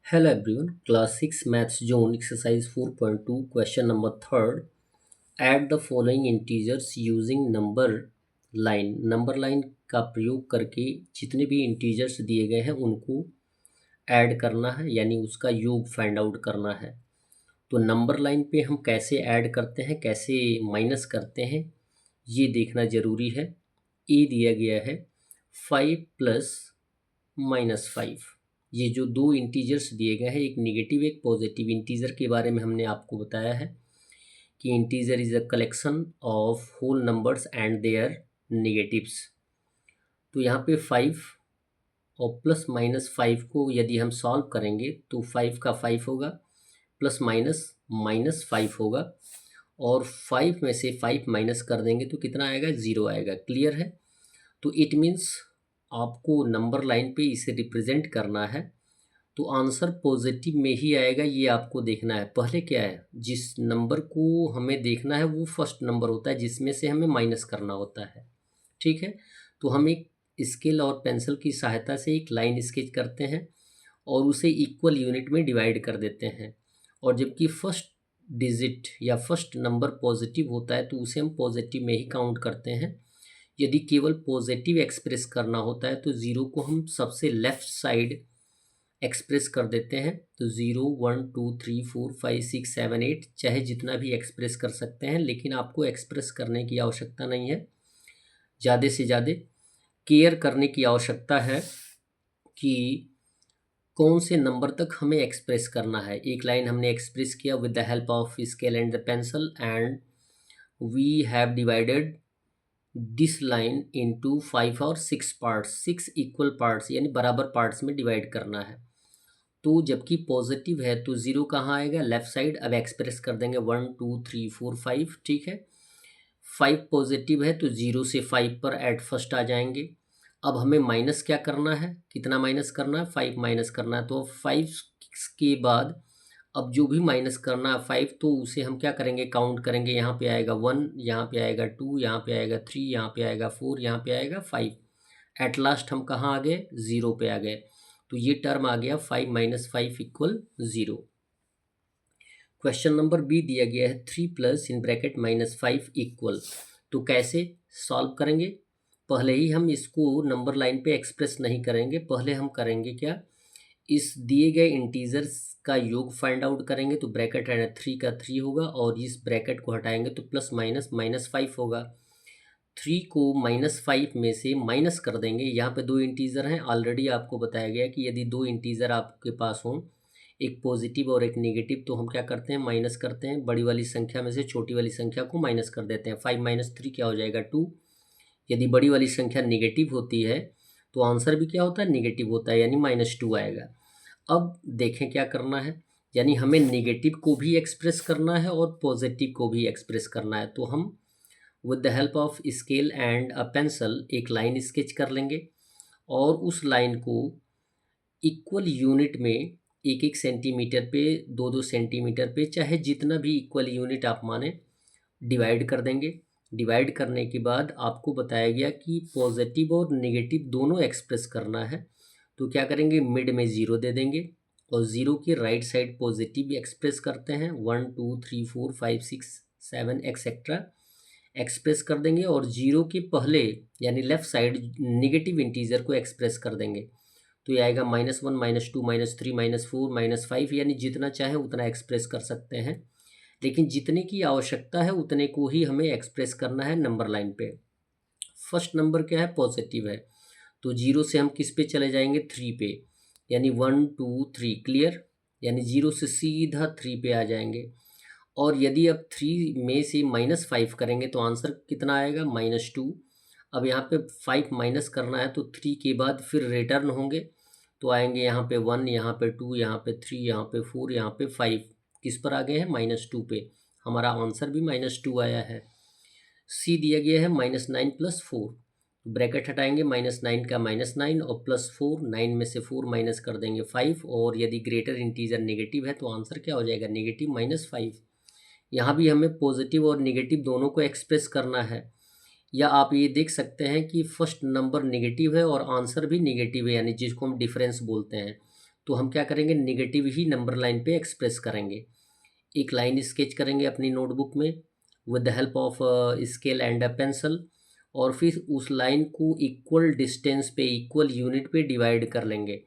Hello everyone, class 6 maths zone exercise 4.2 question number 3rd. Add the following integers using number line. Number line का प्रयोग करके जितने भी integers दिए गए हैं उनको ऐड करना है, यानी उसका योग फाइंड आउट करना है। तो नंबर लाइन पे हम कैसे ऐड करते हैं, कैसे माइनस करते हैं, ये देखना ज़रूरी है। ए दिया गया है 5 प्लस -5। ये जो दो इंटीजर्स दिए गए हैं, एक नेगेटिव एक पॉजिटिव। इंटीजर के बारे में हमने आपको बताया है कि integer is a collection of whole numbers and their negatives. तो यहाँ पे 5 और प्लस -5 को यदि हम सॉल्व करेंगे तो 5 का 5 होगा, प्लस माइनस -5 होगा, और 5 में से 5 माइनस कर देंगे तो कितना आएगा, 0 आएगा। क्लियर है? तो इट मीन्स आपको नंबर लाइन पे इसे रिप्रेजेंट करना है, तो आंसर पॉजिटिव में ही आएगा, ये आपको देखना है। पहले क्या है, जिस नंबर को हमें देखना है वो फर्स्ट नंबर होता है जिसमें से हमें माइनस करना होता है। ठीक है, तो हम एक स्केल और पेंसिल की सहायता से एक लाइन स्केच करते हैं और उसे इक्वल यूनिट में डिवाइड कर देते हैं। और जबकि फर्स्ट डिजिट या फर्स्ट नंबर पॉजिटिव होता है तो उसे हम पॉजिटिव में ही काउंट करते हैं। यदि केवल पॉजिटिव एक्सप्रेस करना होता है तो ज़ीरो को हम सबसे लेफ्ट साइड एक्सप्रेस कर देते हैं। तो 0 1 2 3 4 5 6 7 8 चाहे जितना भी एक्सप्रेस कर सकते हैं, लेकिन आपको एक्सप्रेस करने की आवश्यकता नहीं है। ज़्यादा से ज़्यादा केयर करने की आवश्यकता है कि कौन से नंबर तक हमें एक्सप्रेस करना है। एक लाइन हमने एक्सप्रेस किया with the help of scale and the pencil, and we have divided this line into 5 और 6 पार्ट्स, 6 इक्वल पार्ट्स यानी बराबर पार्ट्स में डिवाइड करना है। तो जबकि पॉजिटिव है तो 0 कहाँ आएगा, लेफ्ट साइड। अब एक्सप्रेस कर देंगे 1 2 3 4 5। ठीक है, 5 पॉजिटिव है तो 0 से 5 पर एट फर्स्ट आ जाएंगे। अब हमें माइनस क्या करना है, कितना माइनस करना है, 5 माइनस करना है। तो 5 के बाद अब जो भी माइनस करना है 5, तो उसे हम क्या करेंगे, काउंट करेंगे। यहाँ पे आएगा 1, यहाँ पे आएगा 2, यहाँ पे आएगा 3, यहाँ पे आएगा 4, यहाँ पे आएगा 5। एट लास्ट हम कहाँ आ गए, 0 पे आ गए। तो ये टर्म आ गया 5 - 5 = 0। क्वेश्चन नंबर बी दिया गया है 3 प्लस इन ब्रैकेट -5 इक्वल। तो कैसे सॉल्व करेंगे, पहले ही हम इसको नंबर लाइन पे एक्सप्रेस नहीं करेंगे। पहले हम करेंगे क्या, इस दिए गए इंटीजर्स का योग फाइंड आउट करेंगे। तो ब्रैकेट है 3 का 3 होगा, और इस ब्रैकेट को हटाएंगे तो प्लस माइनस -5 होगा। 3 को -5 में से माइनस कर देंगे। यहाँ पे दो इंटीजर हैं, ऑलरेडी आपको बताया गया कि यदि दो इंटीजर आपके पास हों, एक पॉजिटिव और एक नेगेटिव, तो हम क्या करते हैं, माइनस करते हैं। बड़ी वाली संख्या में से छोटी वाली संख्या को माइनस कर देते हैं। 5 - 3 क्या हो जाएगा, 2। यदि बड़ी वाली संख्या नेगेटिव होती है तो आंसर भी क्या होता है, नेगेटिव होता है, यानी -2 आएगा। अब देखें क्या करना है, यानी हमें नेगेटिव को भी एक्सप्रेस करना है और पॉजिटिव को भी एक्सप्रेस करना है। तो हम with the help of scale and a pencil एक लाइन स्केच कर लेंगे, और उस लाइन को इक्वल यूनिट में 1-1 सेंटीमीटर पे, 2-2 सेंटीमीटर पे, चाहे जितना भी इक्वल यूनिट आप माने, डिवाइड कर देंगे। डिवाइड करने के बाद आपको बताया गया कि पॉजिटिव और नेगेटिव दोनों एक्सप्रेस करना है। तो क्या करेंगे, मिड में 0 दे देंगे, और 0 की राइट साइड पॉजिटिव एक्सप्रेस करते हैं। 1 2 3 4 5 6 7 एक्सेट्रा एक्सप्रेस कर देंगे, और 0 के पहले यानी लेफ्ट साइड नेगेटिव इंटीजर को एक्सप्रेस कर देंगे। तो ये आएगा -1 -2 -3 -4 -5, यानी जितना चाहे उतना एक्सप्रेस कर सकते हैं, लेकिन जितने की आवश्यकता है उतने को ही हमें एक्सप्रेस करना है नंबर लाइन पे। फर्स्ट नंबर क्या है, पॉजिटिव है, तो 0 से हम किस पे चले जाएंगे, 3 पे, यानी 1 2 3। क्लियर, यानी 0 से सीधा 3 पे आ जाएंगे। और यदि अब 3 में से -5 करेंगे तो आंसर कितना आएगा, -2। अब यहाँ पे 5 माइनस करना है तो 3 के बाद फिर रिटर्न होंगे, तो आएंगे यहाँ पे 1, यहाँ पे 2, यहाँ पे 3, यहाँ पे 4, यहाँ पे 5। किस पर आ गए हैं, -2 पे। हमारा आंसर भी -2 आया है। सी दिया गया है -9 + 4। ब्रैकेट हटाएंगे, -9 का -9 और +4, 9 में से 4 माइनस कर देंगे 5, और यदि ग्रेटर इंटीजर नेगेटिव है तो आंसर क्या हो जाएगा, नेगेटिव -5। यहाँ भी हमें पॉजिटिव और नेगेटिव दोनों को एक्सप्रेस करना है। या आप ये देख सकते हैं कि फर्स्ट नंबर नेगेटिव है और आंसर भी नेगेटिव है, यानी जिसको हम डिफरेंस बोलते हैं। तो हम क्या करेंगे, नेगेटिव ही नंबर लाइन पे एक्सप्रेस करेंगे। एक लाइन स्केच करेंगे अपनी नोटबुक में with the help of scale and a pencil, और फिर उस लाइन को इक्वल डिस्टेंस पे, इक्वल यूनिट पे डिवाइड कर लेंगे।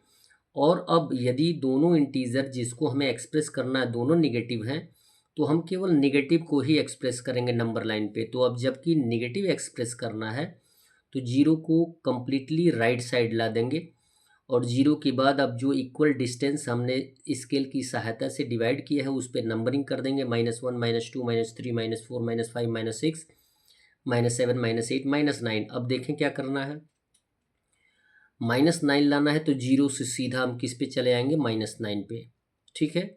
और अब यदि दोनों इंटीजर जिसको हमें एक्सप्रेस करना है दोनों निगेटिव हैं, तो हम केवल निगेटिव को ही एक्सप्रेस करेंगे नंबर लाइन पे। तो अब जबकि निगेटिव एक्सप्रेस करना है तो जीरो को कम्प्लीटली राइट साइड ला देंगे, और जीरो के बाद अब जो इक्वल डिस्टेंस हमने स्केल की सहायता से डिवाइड किया है उस पर नंबरिंग कर देंगे, -1 -2 -3 -4 -5 -6 -7 -8 -9। अब देखें क्या करना है, -9 लाना है तो जीरो से सीधा हम किस पे चले आएंगे, -9 पे। ठीक है,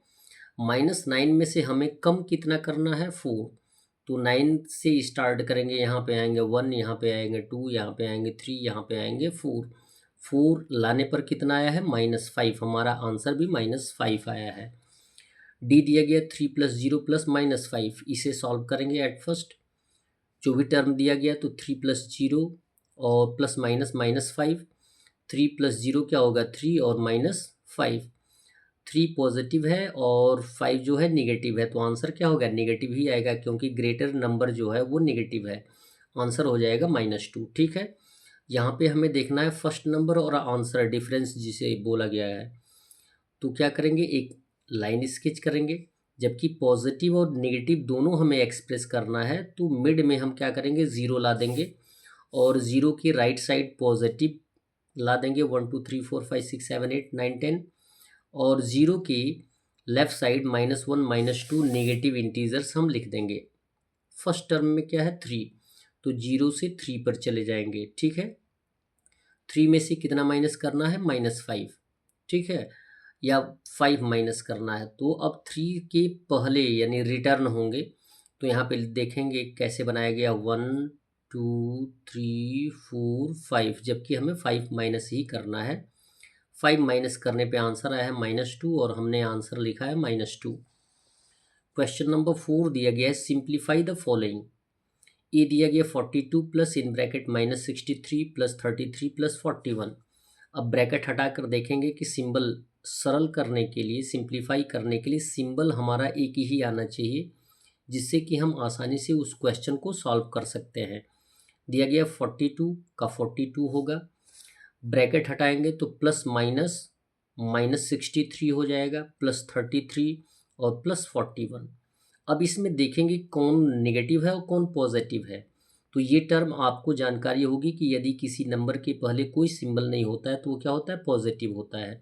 -9 में से हमें कम कितना करना है, 4। तो 9 से स्टार्ट करेंगे, यहाँ पे आएंगे 1, यहाँ पे आएंगे 2, यहाँ पे आएंगे 3, यहाँ पे आएंगे 4। 4 लाने पर कितना आया है, -5। हमारा आंसर भी -5 आया है। डी दिया गया 3 + 0 + -5। इसे सॉल्व करेंगे एट फर्स्ट। जो भी टर्म दिया गया तो 3 + 0 और प्लस माइनस -5। 3 + 0 क्या होगा, 3 और -5। 3 पॉजिटिव है और 5 जो है निगेटिव है, तो आंसर क्या होगा, निगेटिव ही आएगा, क्योंकि ग्रेटर नंबर जो है वो निगेटिव है। आंसर हो जाएगा -2। ठीक है, यहाँ पे हमें देखना है फर्स्ट नंबर और आंसर डिफरेंस जिसे बोला गया है। तो क्या करेंगे, एक लाइन स्केच करेंगे। जबकि पॉजिटिव और नेगेटिव दोनों हमें एक्सप्रेस करना है, तो मिड में हम क्या करेंगे, ज़ीरो ला देंगे, और ज़ीरो की राइट साइड पॉजिटिव ला देंगे, 1 2 3 4 5 6 7 8 9 10, और ज़ीरो की लेफ्ट साइड -1 -2 नेगेटिव इंटीजर्स हम लिख देंगे। फर्स्ट टर्म में क्या है, 3, तो 0 से 3 पर चले जाएंगे। ठीक है, 3 में से कितना माइनस करना है, -5। ठीक है, या 5 माइनस करना है। तो अब 3 के पहले यानी रिटर्न होंगे, तो यहाँ पे देखेंगे कैसे बनाया गया, 1 2 3 4 5, जबकि हमें 5 माइनस ही करना है। 5 माइनस करने पे आंसर आया है -2, और हमने आंसर लिखा है -2। क्वेश्चन नंबर 4 दिया गया है, सिंप्लीफाई द फॉलोइंग। ए दिया गया 42 प्लस इन ब्रैकेट -63 + 33 + 41। अब ब्रैकेट हटाकर देखेंगे कि सिंबल सरल करने के लिए, सिंप्लीफाई करने के लिए सिंबल हमारा एक ही आना चाहिए, जिससे कि हम आसानी से उस क्वेश्चन को सॉल्व कर सकते हैं। दिया गया 42 का 42 होगा, ब्रैकेट हटाएंगे तो प्लस माइनस -63 हो जाएगा, +33 और +41। अब इसमें देखेंगे कौन नेगेटिव है और कौन पॉजिटिव है। तो ये टर्म आपको जानकारी होगी कि यदि किसी नंबर के पहले कोई सिंबल नहीं होता है तो वो क्या होता है, पॉजिटिव होता है।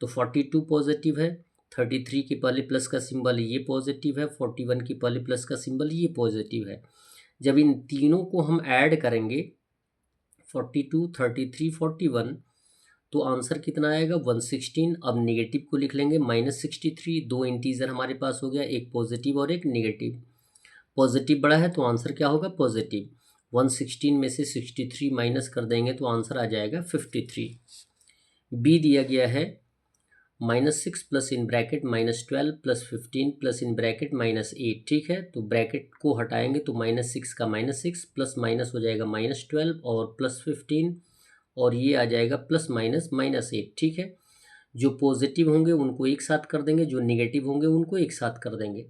तो 42 पॉजिटिव है, 33 के पहले प्लस का सिंबल ये पॉजिटिव है, 41 के पहले प्लस का सिंबल ये पॉजिटिव है। जब इन तीनों को हम ऐड करेंगे 42 33 41, तो आंसर कितना आएगा, 116। अब नेगेटिव को लिख लेंगे -63। दो इंटीजर हमारे पास हो गया, एक पॉजिटिव और एक नेगेटिव। पॉजिटिव बड़ा है तो आंसर क्या होगा, पॉजिटिव। 116 में से 63 माइनस कर देंगे तो आंसर आ जाएगा 53। बी दिया गया है -6 plus in bracket -12 + 15 plus in bracket -8। ठीक है, तो ब्रैकेट को हटाएंगे तो -6 का -6 प्लस माइनस हो जाएगा -12 और +15, और ये आ जाएगा प्लस माइनस -8। ठीक है, जो पॉजिटिव होंगे उनको एक साथ कर देंगे, जो नेगेटिव होंगे उनको एक साथ कर देंगे।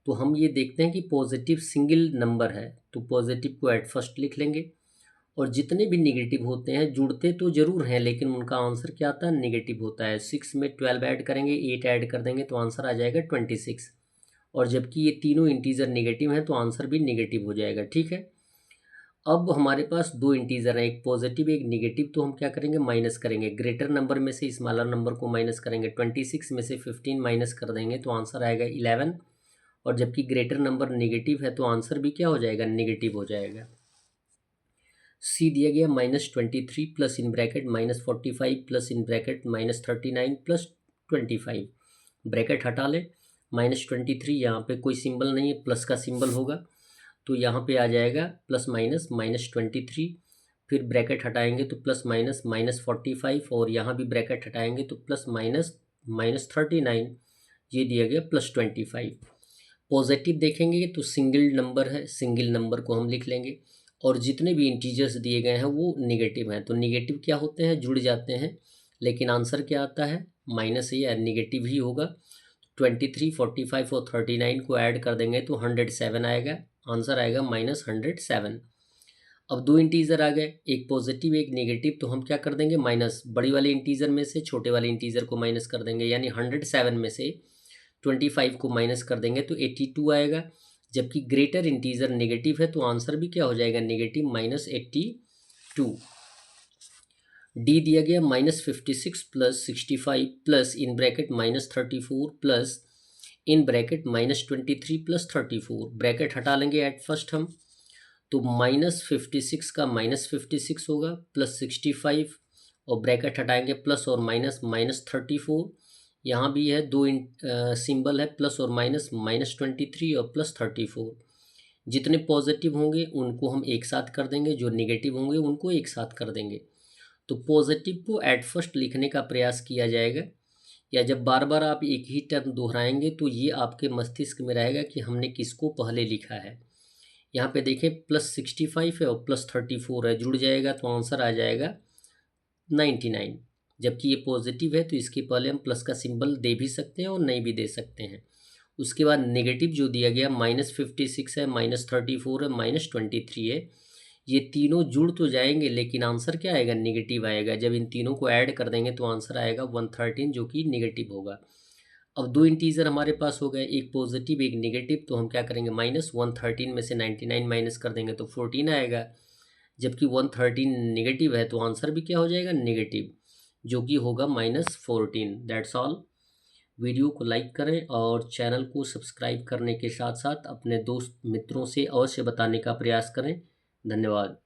तो हम ये देखते हैं कि पॉजिटिव सिंगल नंबर है, तो पॉजिटिव को एट फर्स्ट लिख लेंगे, और जितने भी नेगेटिव होते हैं जुड़ते तो ज़रूर हैं लेकिन उनका आंसर क्या आता है, नेगेटिव होता है। 6 में 12 ऐड करेंगे, 8 ऐड कर देंगे तो आंसर आ जाएगा 26। और जबकि ये तीनों इंटीजर नेगेटिव हैं तो आंसर भी नेगेटिव हो जाएगा। ठीक है, अब हमारे पास दो इंटीजर हैं, एक पॉजिटिव एक नेगेटिव, तो हम क्या करेंगे, माइनस करेंगे। ग्रेटर नंबर में से स्मॉलर नंबर को माइनस करेंगे, 26 में से 15 माइनस कर देंगे तो आंसर आएगा 11। और जबकि ग्रेटर नंबर नेगेटिव है तो आंसर भी क्या हो जाएगा, नेगेटिव हो जाएगा। सी दिया गया -23 plus in bracket -45 plus in bracket -39 + 25। Bracket हटा लें, -23 यहाँ पे कोई सिंबल नहीं है, प्लस का सिंबल होगा, तो यहाँ पे आ जाएगा प्लस माइनस -23। फिर ब्रैकेट हटाएंगे तो प्लस माइनस -45, और यहाँ भी ब्रैकेट हटाएंगे तो प्लस माइनस -39। ये दिया गया +25। पॉजिटिव देखेंगे तो सिंगल नंबर है, सिंगल नंबर को हम लिख लेंगे, और जितने भी इंटीजर्स दिए गए हैं वो नेगेटिव हैं। तो नेगेटिव क्या होते हैं, जुड़ जाते हैं, लेकिन आंसर क्या आता है, माइनस या नेगेटिव ही होगा। 23, 45 और 39 को ऐड कर देंगे तो 107 आएगा, आंसर आएगा -107। अब दो इंटीजर आ गए, एक पॉजिटिव एक नेगेटिव, तो हम क्या कर देंगे, माइनस बड़ी वाले इंटीजर में से छोटे वाले इंटीजर को माइनस कर देंगे, यानी 107 में से 25 को माइनस कर देंगे तो 82 आएगा। जबकि ग्रेटर इंटीजर नेगेटिव है तो आंसर भी क्या हो जाएगा, नेगेटिव -82। डी दिया गया -56 plus 65 plus in bracket -34 plus in bracket -23 plus 34, bracket हटा लेंगे एट फर्स्ट हम, तो -56 का -56 होगा प्लस 65 और ब्रैकेट हटाएंगे प्लस और माइनस -34, यहाँ भी है दो सिंबल है प्लस और माइनस -23 और प्लस 34। जितने पॉजिटिव होंगे उनको हम एक साथ कर देंगे, जो नेगेटिव होंगे उनको एक साथ कर देंगे। तो पॉजिटिव को एट फर्स्ट लिखने का प्रयास किया जाएगा, या जब बार बार आप एक ही टर्म दोहराएंगे तो ये आपके मस्तिष्क में रहेगा कि हमने किसको पहले लिखा है। यहाँ पे देखें +65 है और +34 है, जुड़ जाएगा तो आंसर आ जाएगा 99। जबकि ये पॉजिटिव है तो इसके पहले हम प्लस का सिंबल दे भी सकते हैं और नहीं भी दे सकते हैं। उसके बाद नेगेटिव जो दिया गया -56 है, -34 है, -23 है, ये तीनों जुड़ तो जाएंगे लेकिन आंसर क्या आएगा, नेगेटिव आएगा। जब इन तीनों को ऐड कर देंगे तो आंसर आएगा 113, जो कि नेगेटिव होगा। अब दो इंटीजर हमारे पास हो गए, एक पॉजिटिव एक नेगेटिव, तो हम क्या करेंगे, -113 में से 99 माइनस कर देंगे तो 14 आएगा। जबकि 113 नेगेटिव है तो आंसर भी क्या हो जाएगा, नेगेटिव, जो कि होगा -14। That's all. वीडियो को लाइक करें और चैनल को सब्सक्राइब करने के साथ साथ अपने दोस्त मित्रों से अवश्य बताने का प्रयास करें। धन्यवाद।